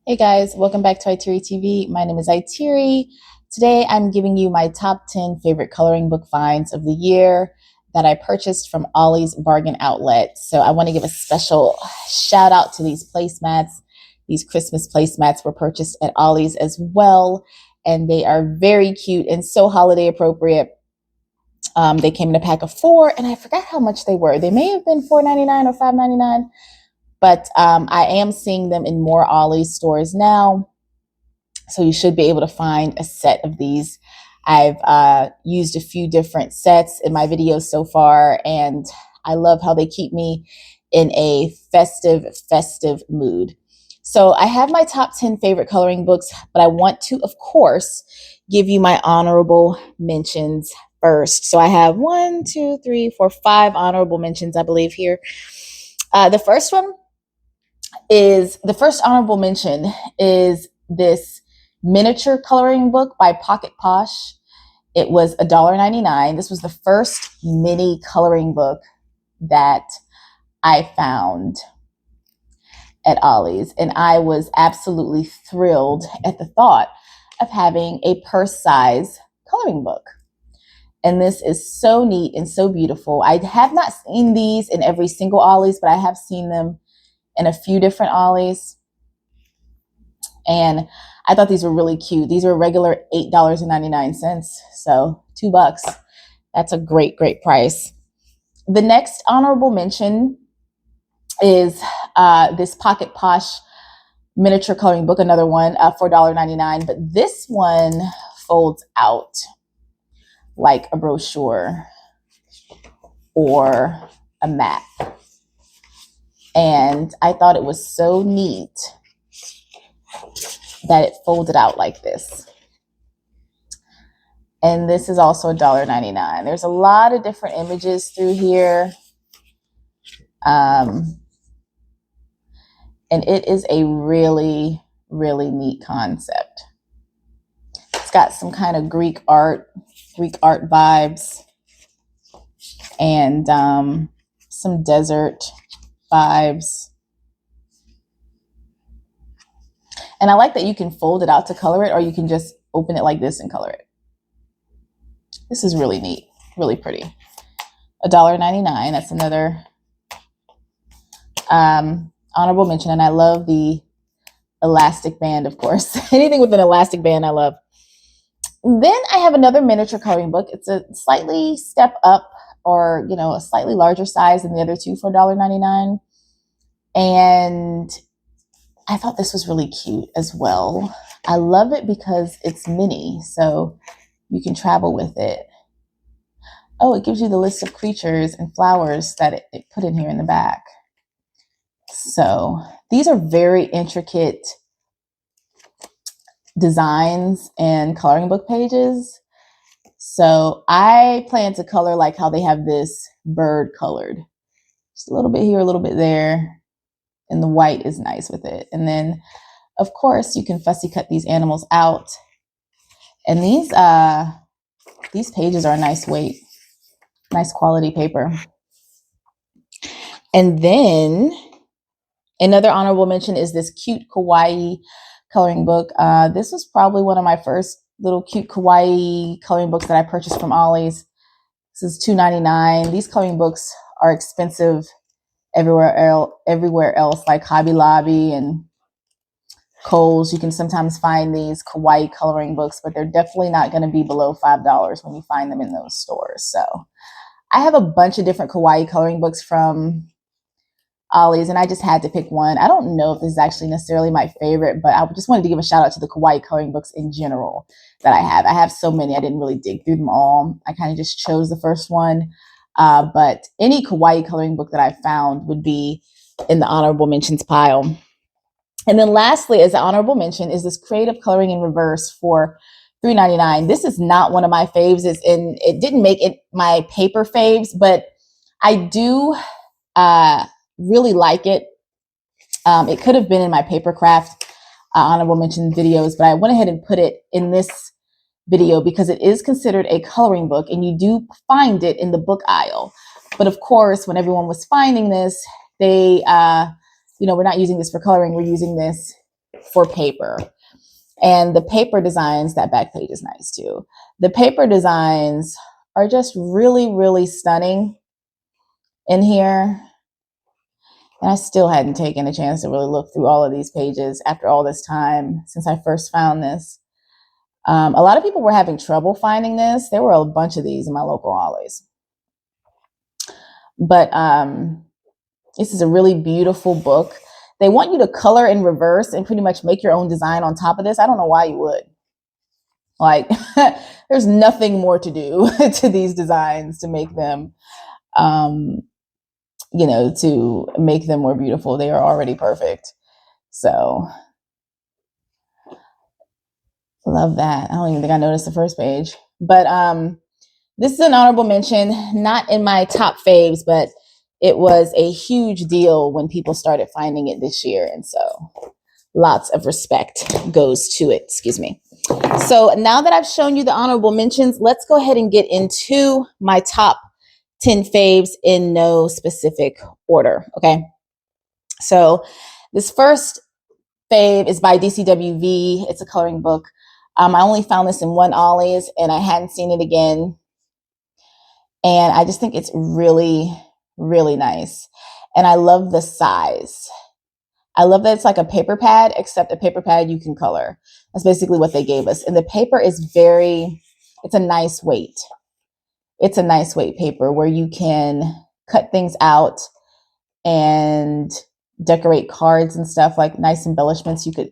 Hey guys, welcome back to IteariTV. My name is Iteri. Today I'm giving you my top 10 favorite coloring book finds of the year that I purchased from Ollie's Bargain Outlet. So I want to give a special shout out to these placemats. These Christmas placemats were purchased at Ollie's as well, and they are very cute and so holiday appropriate. They came in a pack of 4, and I forgot how much they were. They may have been $4.99 or $5.99. But I am seeing them in more Ollie's stores now. So you should be able to find a set of these. I've used a few different sets in my videos so far, and I love how they keep me in a festive mood. So I have my top 10 favorite coloring books, but I want to, of course, give you my honorable mentions first. So I have 1, 2, 3, 4, 5 honorable mentions, I believe, here. The first honorable mention is this miniature coloring book by Pocket Posh. It was $1.99. This was the first mini coloring book that I found at Ollie's, and I was absolutely thrilled at the thought of having a purse size coloring book. And this is so neat and so beautiful. I have not seen these in every single Ollie's, but I have seen them in a few different Ollie's. And I thought these were really cute. These were regular $8.99. So $2. That's a great price. The next honorable mention is this Pocket Posh miniature coloring book, another one for $1.99. But this one folds out like a brochure or a map. And I thought it was so neat that it folded out like this. And this is also $1.99. There's a lot of different images through here. And it is a really neat concept. It's got some kind of Greek art vibes, and some desert vibes. And I like that you can fold it out to color it, or you can just open it like this and color it. This is really neat, really pretty. $1.99. That's another honorable mention. And I love the elastic band, of course. Anything with an elastic band, I love. Then I have another miniature coloring book. It's a slightly step up, or a slightly larger size than the other two for $1.99. And I thought this was really cute as well. I love it because it's mini, so you can travel with it. Oh, it gives you the list of creatures and flowers that it put in here in the back. So these are very intricate designs and coloring book pages. So I plan to color like how they have this bird colored. Just a little bit here, a little bit there. And the white is nice with it. And then, of course, you can fussy cut these animals out. And these pages are a nice weight, nice quality paper. And then another honorable mention is this cute kawaii coloring book. This was probably one of my first little cute kawaii coloring books that I purchased from Ollie's. This is $2.99. These coloring books are expensive everywhere else, like Hobby Lobby and Kohl's. You can sometimes find these kawaii coloring books, but they're definitely not going to be below $5 when you find them in those stores. So I have a bunch of different kawaii coloring books from Ollie's, and I just had to pick one. I don't know if this is actually necessarily my favorite, but I just wanted to give a shout out to the kawaii coloring books in general that I have. I have so many. I didn't really dig through them all. I kind of just chose the first one. But any kawaii coloring book that I found would be in the honorable mentions pile. And then lastly, as an honorable mention, is this creative coloring in reverse for $3.99. This is not one of my faves. It didn't make it my paper faves, but I do really like it. It could have been in my paper craft honorable mention videos, but I went ahead and put it in this video because it is considered a coloring book, and you do find it in the book aisle. But of course, when everyone was finding this, they, we're not using this for coloring. We're using this for paper. And the paper designs, that back page is nice too. The paper designs are just really, really stunning in here. And I still hadn't taken a chance to really look through all of these pages after all this time since I first found this. A lot of people were having trouble finding this. There were a bunch of these in my local Ollie's. But this is a really beautiful book. They want you to color in reverse and pretty much make your own design on top of this. I don't know why you would. Like, there's nothing more to do to these designs to make them, to make them more beautiful. They are already perfect. So, love that. I don't even think I noticed the first page. But this is an honorable mention, not in my top faves, but it was a huge deal when people started finding it this year. And so lots of respect goes to it. Excuse me. So now that I've shown you the honorable mentions, let's go ahead and get into my top 10 faves in no specific order. Okay. So this first fave is by DCWV. It's a coloring book. I only found this in one Ollie's and I hadn't seen it again. And I just think it's really, really nice. And I love the size. I love that it's like a paper pad, except a paper pad you can color. That's basically what they gave us. And the paper is it's a nice weight. It's a nice weight paper where you can cut things out and decorate cards and stuff, like nice embellishments. You could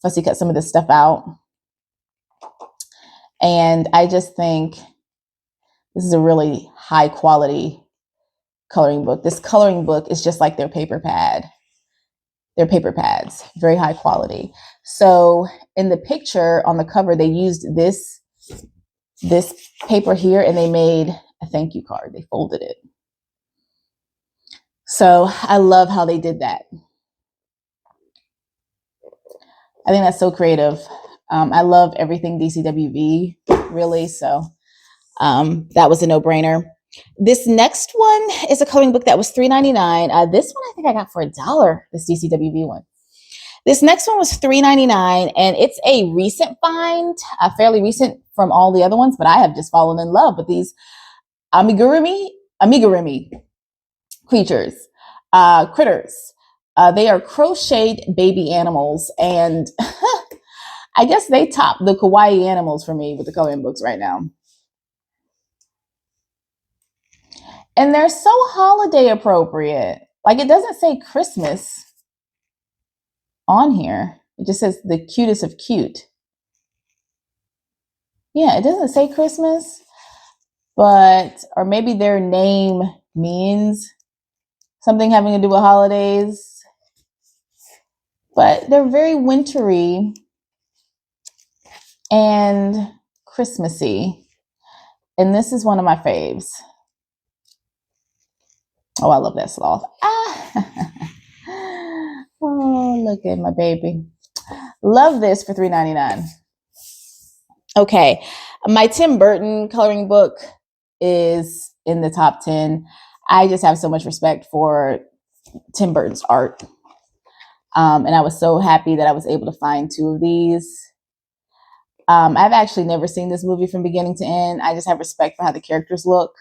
fussy cut some of this stuff out. And I just think this is a really high quality coloring book. This coloring book is just like their paper pad. They're paper pads, very high quality. So in the picture on the cover, they used this paper here and they made a thank you card. They folded it. So I love how they did that. I think that's so creative. I love everything DCWV, really. So that was a no-brainer. This next one is a coloring book that was $3.99. This one I think I got for $1, this DCWV one. This next one was $3.99, and it's a recent find, fairly recent from all the other ones, but I have just fallen in love with these amigurumi critters. They are crocheted baby animals, and I guess they top the kawaii animals for me with the coloring books right now. And they're so holiday appropriate. Like, it doesn't say Christmas on here. It just says the cutest of cute. Yeah, it doesn't say Christmas, or maybe their name means something having to do with holidays. But they're very wintry and Christmassy. And this is one of my faves. Oh, I love that sloth. Oh, look at my baby. Love this for $3.99. Okay, my Tim Burton coloring book is in the top 10. I just have so much respect for Tim Burton's art. And I was so happy that I was able to find 2 of these. I've actually never seen this movie from beginning to end. I just have respect for how the characters look,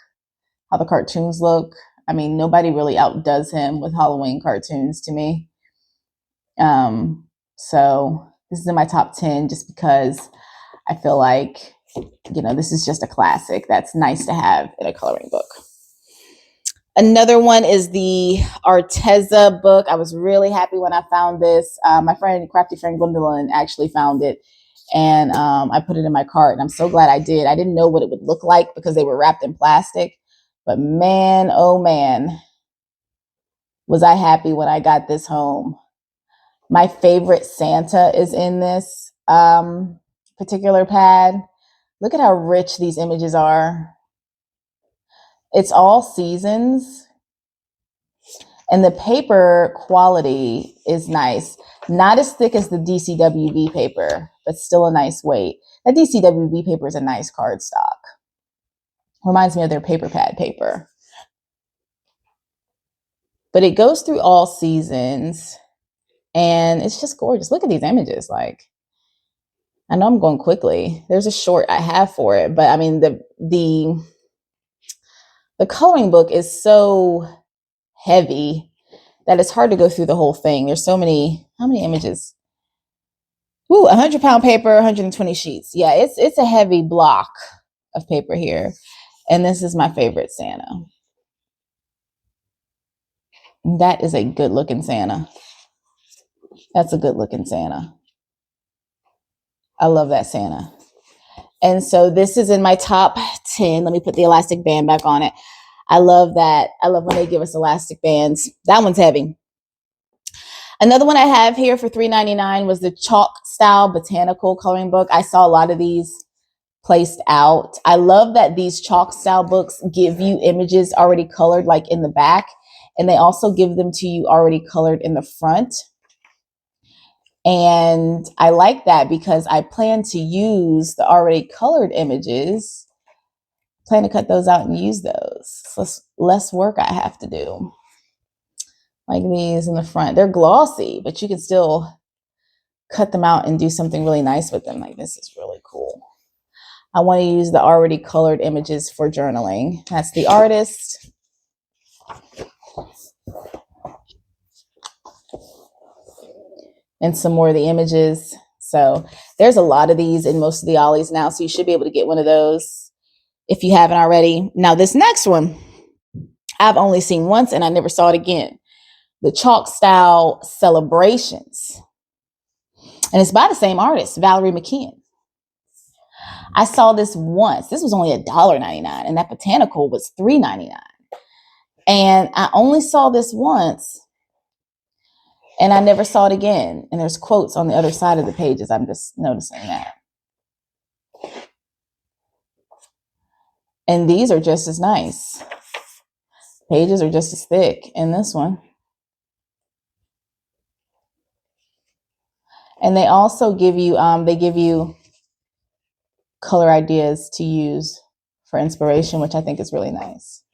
how the cartoons look. I mean, nobody really outdoes him with Halloween cartoons to me. So this is in my top 10 just because I feel like, this is just a classic that's nice to have in a coloring book. Another one is the Arteza book. I was really happy when I found this. My crafty friend Gwendolyn actually found it, and I put it in my cart, and I'm so glad I did. I didn't know what it would look like because they were wrapped in plastic, but man, oh man, was I happy when I got this home. My favorite Santa is in this particular pad. Look at how rich these images are. It's all seasons. And the paper quality is nice. Not as thick as the DCWV paper, but still a nice weight. That DCWV paper is a nice cardstock. Reminds me of their paper pad paper. But it goes through all seasons. And it's just gorgeous. Look at these images. Like, I know I'm going quickly. There's a short I have for it, but I mean, the coloring book is so heavy that it's hard to go through the whole thing. There's so many, how many images? Ooh, 100-pound paper, 120 sheets. Yeah, it's a heavy block of paper here. And this is my favorite Santa. That is a good looking Santa. That's a good looking Santa. I love that Santa. And so this is in my top 10. Let me put the elastic band back on it. I love that. I love when they give us elastic bands. That one's heavy. Another one I have here for $3.99 was the chalk style botanical coloring book. I saw a lot of these placed out. I love that these chalk style books give you images already colored, like in the back, and they also give them to you already colored in the front. And I like that because I plan to use the already colored images. Plan to cut those out and use those. So less work I have to do. Like these in the front. They're glossy, but you can still cut them out and do something really nice with them. Like, this is really cool. I want to use the already colored images for journaling. That's the artist. And some more of the images. So there's a lot of these in most of the Ollies now. So you should be able to get one of those if you haven't already. Now this next one, I've only seen once and I never saw it again. The chalk style celebrations. And it's by the same artist, Valerie McKeon. I saw this once. This was only $1.99 and that botanical was $3.99. And I only saw this once and I never saw it again. And there's quotes on the other side of the pages. I'm just noticing that. And these are just as nice. Pages are just as thick in this one. And they also give you, color ideas to use for inspiration, which I think is really nice.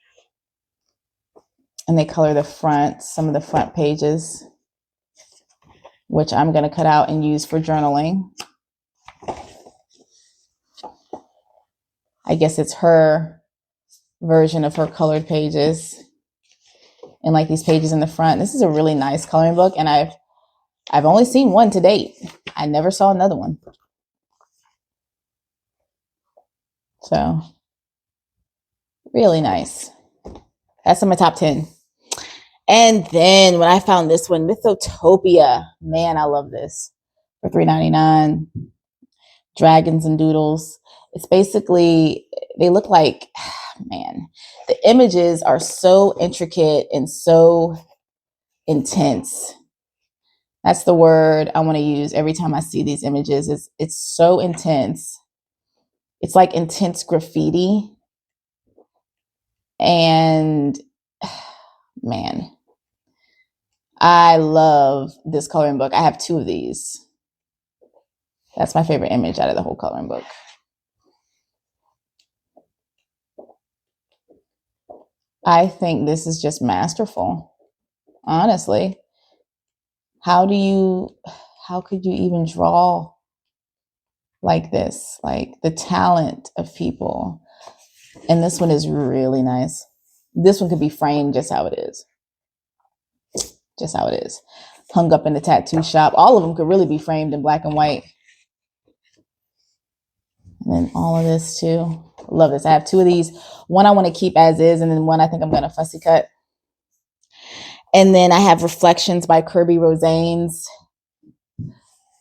And they color the front, some of the front pages, which I'm going to cut out and use for journaling. I guess it's her version of her colored pages. And like these pages in the front. This is a really nice coloring book. And I've only seen one to date. I never saw another one. So really nice. That's in my top 10. And then when I found this one, Mythotopia, man, I love this, for $3.99. Dragons and doodles. It's basically, they look like, man, the images are so intricate and so intense. That's the word I want to use every time I see these images. It's so intense. It's like intense graffiti. And man, I love this coloring book. I have 2 of these. That's my favorite image out of the whole coloring book. I think this is just masterful, honestly. How could you even draw like this? Like the talent of people. And this one is really nice. This one could be framed just how it is. Just how it is. Hung up in the tattoo shop. All of them could really be framed in black and white. And then all of this too. Love this. I have 2 of these. One I want to keep as is, and then one I think I'm going to fussy cut. And then I have Reflections by Kirby Rosanes.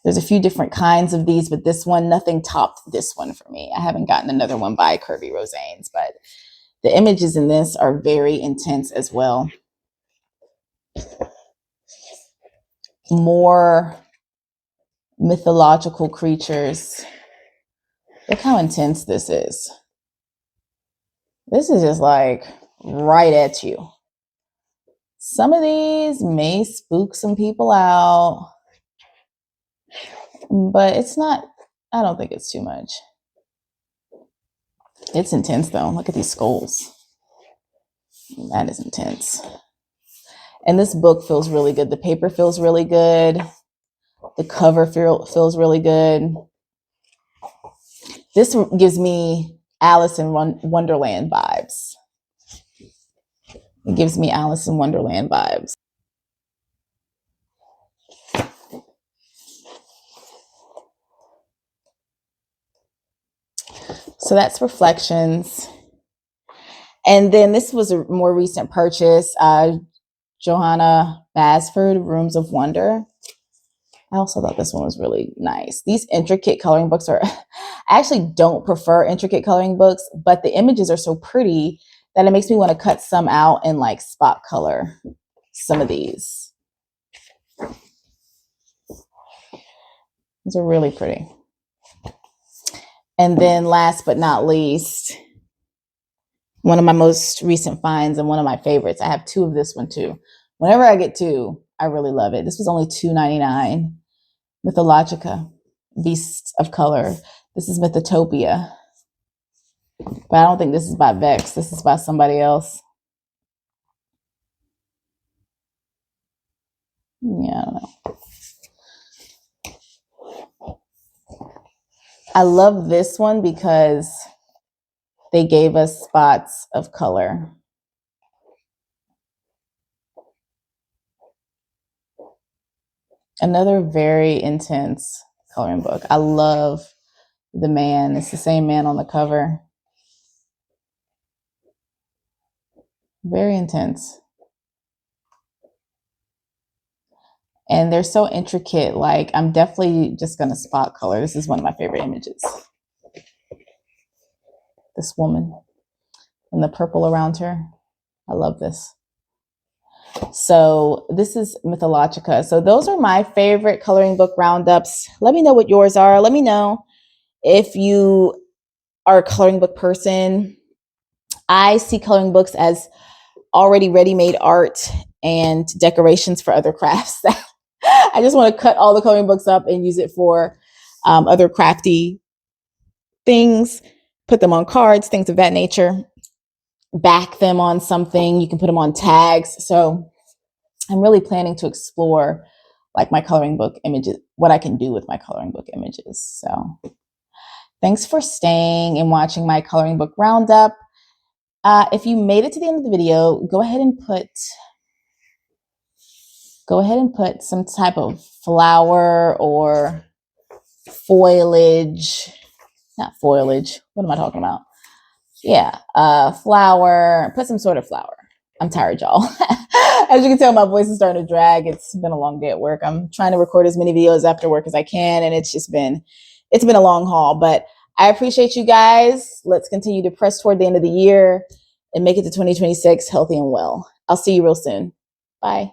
There's a few different kinds of these, but this one, nothing topped this one for me. I haven't gotten another one by Kirby Rosanes, but the images in this are very intense as well. More mythological creatures. Look how intense this is. This is just like right at you. Some of these may spook some people out, but it's not, I don't think it's too much. It's intense though. Look at these skulls. That is intense. And this book feels really good. The paper feels really good. The cover feels really good. This gives me Alice in Wonderland vibes. It gives me Alice in Wonderland vibes. So that's Reflections. And then this was a more recent purchase, Johanna Basford, Rooms of Wonder. I also thought this one was really nice. These intricate coloring books are, I actually don't prefer intricate coloring books, but the images are so pretty that it makes me want to cut some out and like spot color some of these. These are really pretty. And then last but not least, one of my most recent finds and one of my favorites. I have two of this one too. Whenever I get two, I really love it. This was only $2.99. Mythologica, Beasts of Color. This is Mythotopia. But I don't think this is by Vex. This is by somebody else. Yeah, I don't know. I love this one because they gave us spots of color. Another very intense coloring book. I love the man. It's the same man on the cover. Very intense. And they're so intricate. Like, I'm definitely just going to spot color. This is one of my favorite images. This woman and the purple around her. I love this. So this is Mythologica. So those are my favorite coloring book roundups. Let me know what yours are. Let me know if you are a coloring book person. I see coloring books as already ready-made art and decorations for other crafts. I just want to cut all the coloring books up and use it for other crafty things, put them on cards, things of that nature, back them on something. You can put them on tags. So I'm really planning to explore like my coloring book images, what I can do with my coloring book images. So thanks for staying and watching my coloring book roundup. If you made it to the end of the video, go ahead and put some type of flower or foliage, not foliage. What am I talking about? Yeah, flower, put some sort of flower. I'm tired, y'all. As you can tell, my voice is starting to drag. It's been a long day at work. I'm trying to record as many videos after work as I can, and it's been a long haul, but I appreciate you guys. Let's continue to press toward the end of the year and make it to 2026 healthy and well. I'll see you real soon. Bye.